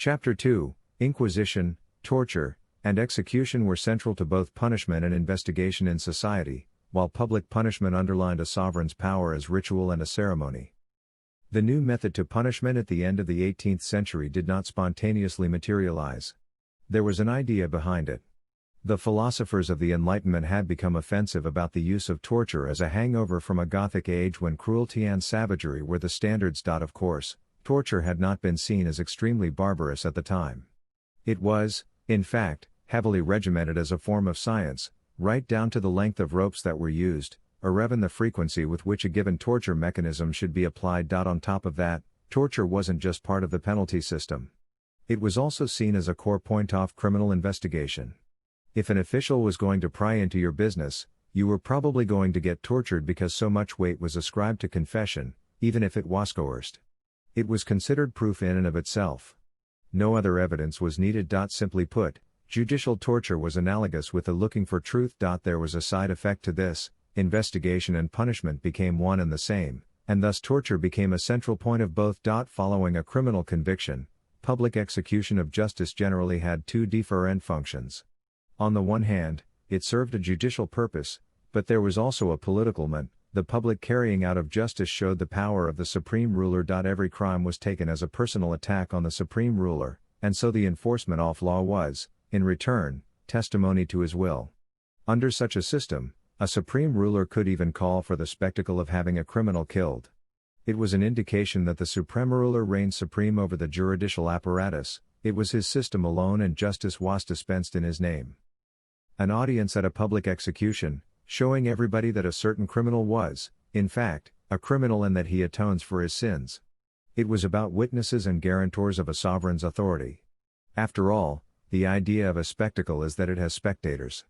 Chapter 2, Inquisition, Torture, and Execution were central to both punishment and investigation in society, while public punishment underlined a sovereign's power as ritual and a ceremony. The new method to punishment at the end of the 18th century did not spontaneously materialize. There was an idea behind it. The philosophers of the Enlightenment had become offensive about the use of torture as a hangover from a Gothic age when cruelty and savagery were the standards. Of course, torture had not been seen as extremely barbarous at the time. It was, in fact, heavily regimented as a form of science, right down to the length of ropes that were used, or even the frequency with which a given torture mechanism should be applied. On top of that, torture wasn't just part of the penalty system. It was also seen as a core point of criminal investigation. If an official was going to pry into your business, you were probably going to get tortured because so much weight was ascribed to confession, even if it was coerced. It was considered proof in and of itself. No other evidence was needed. Simply put, judicial torture was analogous with the looking for truth. There was a side effect to this: investigation and punishment became one and the same, and thus torture became a central point of both. Following a criminal conviction, public execution of justice generally had two different functions. On the one hand, it served a judicial purpose, but there was also a political one. The public carrying out of justice showed the power of the supreme ruler. Every crime was taken as a personal attack on the supreme ruler, and so the enforcement of law was, in return, testimony to his will. Under such a system, a supreme ruler could even call for the spectacle of having a criminal killed. It was an indication that the supreme ruler reigned supreme over the juridical apparatus. It was his system alone, and justice was dispensed in his name. An audience at a public execution, showing everybody that a certain criminal was, in fact, a criminal and that he atones for his sins. It was about witnesses and guarantors of a sovereign's authority. After all, the idea of a spectacle is that it has spectators.